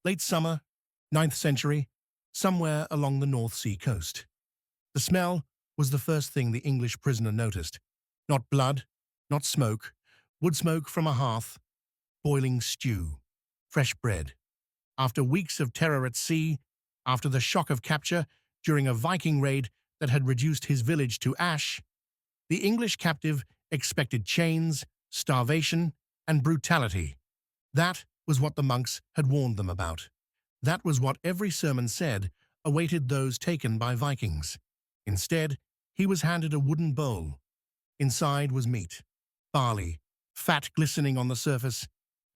Late summer, 9th century, somewhere along the North Sea coast. The smell was the first thing the English prisoner noticed. Not blood, not smoke, wood smoke from a hearth, boiling stew, fresh bread. After weeks of terror at sea, after the shock of capture during a Viking raid that had reduced his village to ash, the English captive expected chains, starvation, and brutality. That was what the monks had warned them about. That was what every sermon said awaited those taken by Vikings. Instead, he was handed a wooden bowl. Inside was meat, barley, fat glistening on the surface.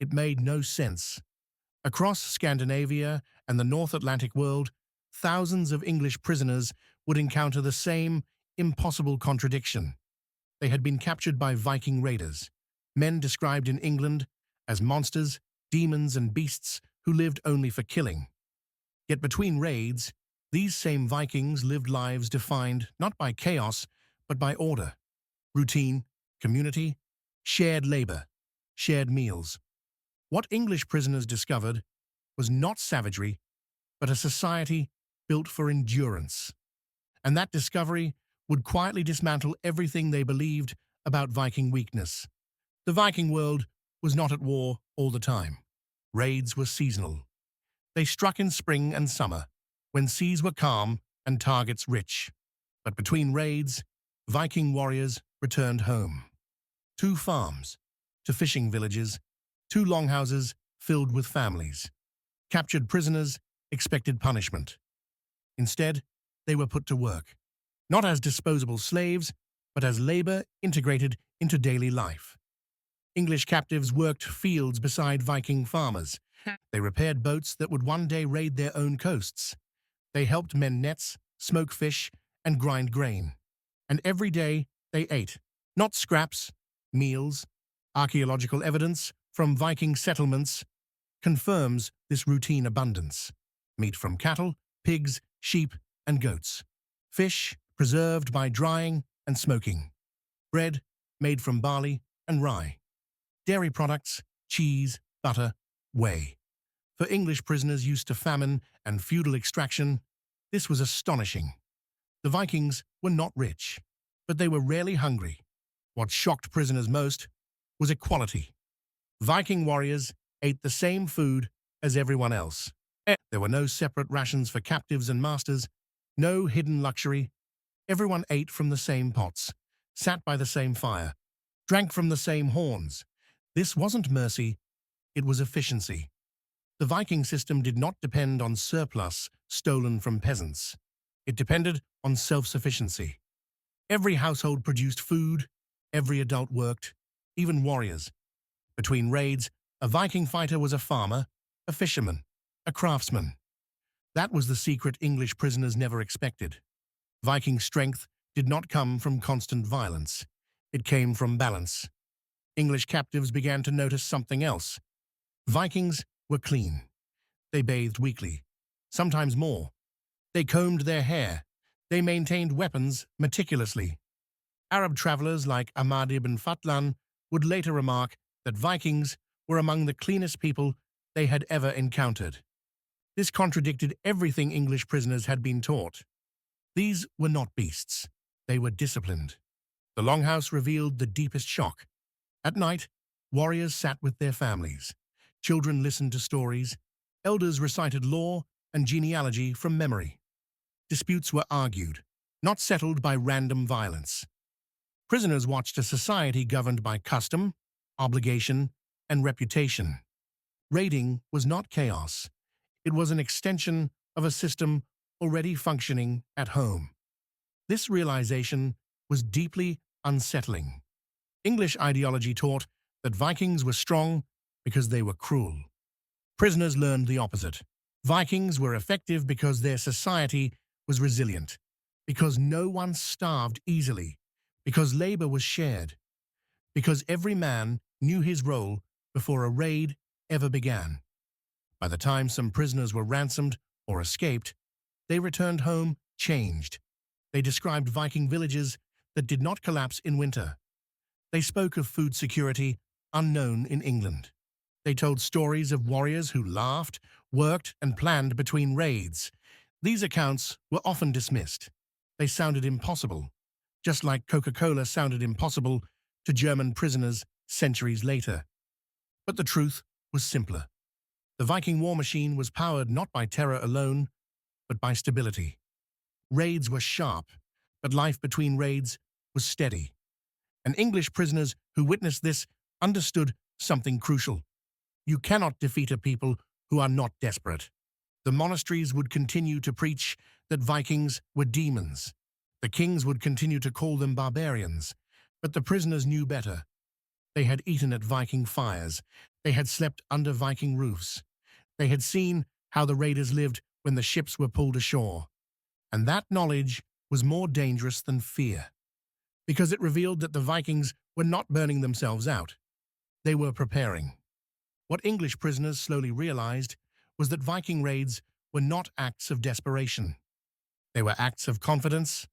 It made no sense. Across Scandinavia and the North Atlantic world, thousands of English prisoners would encounter the same impossible contradiction. They had been captured by Viking raiders, men described in England as monsters, demons, and beasts who lived only for killing. Yet between raids, these same Vikings lived lives defined not by chaos, but by order, routine, community, shared labor, shared meals. What English prisoners discovered was not savagery, but a society built for endurance. And that discovery would quietly dismantle everything they believed about Viking weakness. The Viking world was not at war all the time. Raids were seasonal. They struck in spring and summer, when seas were calm and targets rich. But between raids, Viking warriors returned home. To farms, to fishing villages, to longhouses filled with families. Captured prisoners expected punishment. Instead, they were put to work, not as disposable slaves, but as labor integrated into daily life. English captives worked fields beside Viking farmers. They repaired boats that would one day raid their own coasts. They helped mend nets, smoke fish, and grind grain. And every day they ate, not scraps, meals. Archaeological evidence from Viking settlements confirms this routine abundance. Meat from cattle, pigs, sheep, and goats. Fish preserved by drying and smoking. Bread made from barley and rye. Dairy products, cheese, butter, whey. For English prisoners used to famine and feudal extraction, this was astonishing. The Vikings were not rich, but they were rarely hungry. What shocked prisoners most was equality. Viking warriors ate the same food as everyone else. There were no separate rations for captives and masters, no hidden luxury. Everyone ate from the same pots, sat by the same fire, drank from the same horns. This wasn't mercy, it was efficiency. The Viking system did not depend on surplus stolen from peasants. It depended on self-sufficiency. Every household produced food, every adult worked, even warriors. Between raids, a Viking fighter was a farmer, a fisherman, a craftsman. That was the secret English prisoners never expected. Viking strength did not come from constant violence. It came from balance. English captives began to notice something else. Vikings were clean. They bathed weekly, sometimes more. They combed their hair. They maintained weapons meticulously. Arab travelers like Ahmad ibn Fatlan would later remark that Vikings were among the cleanest people they had ever encountered. This contradicted everything English prisoners had been taught. These were not beasts. They were disciplined. The longhouse revealed the deepest shock. At night, warriors sat with their families. Children listened to stories. Elders recited lore and genealogy from memory. Disputes were argued, not settled by random violence. Prisoners watched a society governed by custom, obligation, and reputation. Raiding was not chaos. It was an extension of a system already functioning at home. This realization was deeply unsettling. English ideology taught that Vikings were strong because they were cruel. Prisoners learned the opposite. Vikings were effective because their society was resilient, because no one starved easily, because labor was shared, because every man knew his role before a raid ever began. By the time some prisoners were ransomed or escaped, they returned home changed. They described Viking villages that did not collapse in winter. They spoke of food security unknown in England. They told stories of warriors who laughed worked and planned between raids. These accounts were often dismissed. They sounded impossible, just like Coca-Cola sounded impossible to German prisoners centuries later. But the truth was simpler. The Viking war machine was powered not by terror alone, but by stability. Raids were sharp, but life between raids was steady. And English prisoners who witnessed this understood something crucial. You cannot defeat a people who are not desperate. The monasteries would continue to preach that Vikings were demons. The kings would continue to call them barbarians. But the prisoners knew better. They had eaten at Viking fires. They had slept under Viking roofs. They had seen how the raiders lived when the ships were pulled ashore. And that knowledge was more dangerous than fear, because it revealed that the Vikings were not burning themselves out. They were preparing. What English prisoners slowly realized was that Viking raids were not acts of desperation. They were acts of confidence.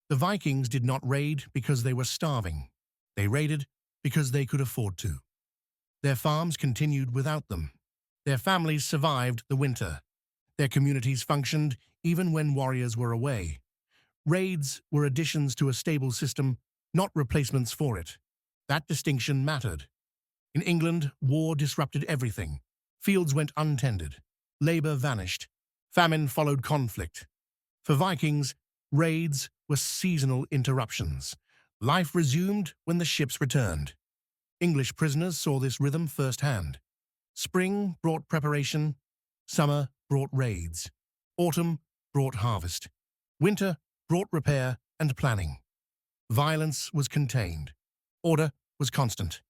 The Vikings did not raid because they were starving. They raided because they could afford to. Their farms continued without them. Their families survived the winter. Their communities functioned even when warriors were away. Raids were additions to a stable system, not replacements for it. That distinction mattered. In England, war disrupted everything. Fields went untended. Labor vanished. Famine followed conflict. For Vikings, raids were seasonal interruptions. Life resumed when the ships returned. English prisoners saw this rhythm firsthand. Spring brought preparation. Summer brought raids. Autumn brought harvest. Winter brought repair and planning. Violence was contained. Order was constant.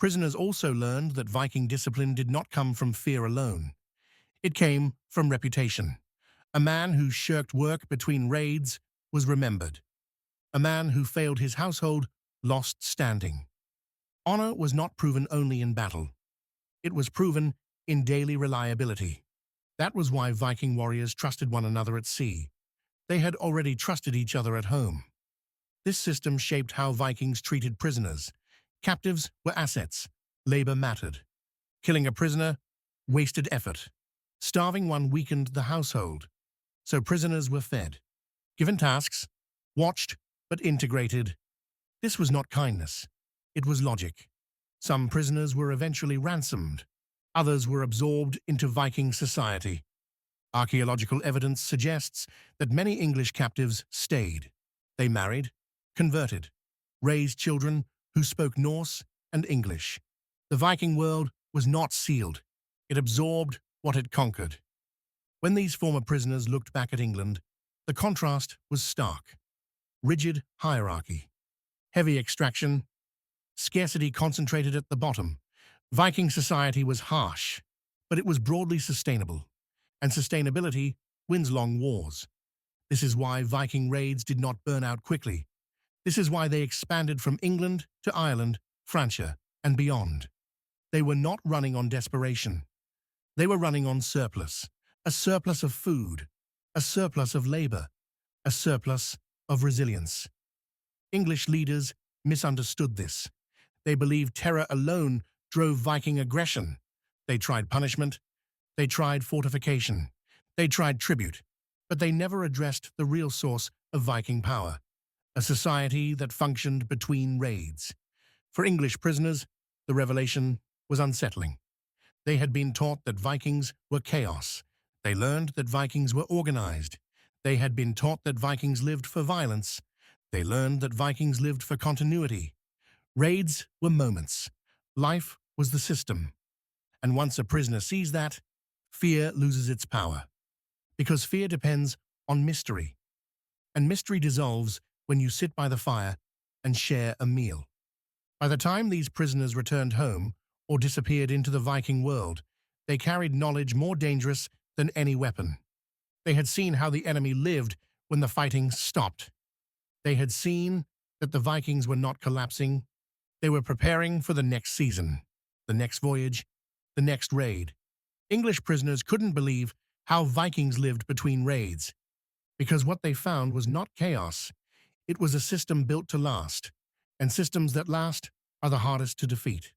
Prisoners also learned that Viking discipline did not come from fear alone. It came from reputation. A man who shirked work between raids was remembered. A man who failed his household lost standing. Honor was not proven only in battle. It was proven in daily reliability. That was why Viking warriors trusted one another at sea. They had already trusted each other at home. This system shaped how Vikings treated prisoners. Captives were assets. Labor mattered. Killing a prisoner wasted effort. Starving one weakened the household. So prisoners were fed, given tasks, watched, but integrated. This was not kindness. It was logic. Some prisoners were eventually ransomed. Others were absorbed into Viking society. Archaeological evidence suggests that many English captives stayed. They married, converted, raised children who spoke Norse and English. The Viking world was not sealed. It absorbed what it conquered. When these former prisoners looked back at England, the contrast was stark. Rigid hierarchy, heavy extraction, scarcity concentrated at the bottom. Viking society was harsh, but it was broadly sustainable, and sustainability wins long wars. This is why Viking raids did not burn out quickly. This is why they expanded from England to Ireland, Francia, and beyond. They were not running on desperation. They were running on surplus, a surplus of food, a surplus of labor, a surplus of resilience. English leaders misunderstood this. They believed terror alone drove Viking aggression. They tried punishment, they tried fortification, they tried tribute, but they never addressed the real source of Viking power, a society that functioned between raids. For English prisoners, the revelation was unsettling. They had been taught that Vikings were chaos. They learned that Vikings were organized. They had been taught that Vikings lived for violence. They learned that Vikings lived for continuity. Raids were moments. Life was the system. And once a prisoner sees that, fear loses its power. Because fear depends on mystery. And mystery dissolves when you sit by the fire and share a meal. By the time these prisoners returned home or disappeared into the Viking world, they carried knowledge more dangerous than any weapon. They had seen how the enemy lived when the fighting stopped. They had seen that the Vikings were not collapsing. They were preparing for the next season, the next voyage, the next raid. English prisoners couldn't believe how Vikings lived between raids, because what they found was not chaos. It was a system built to last, and systems that last are the hardest to defeat.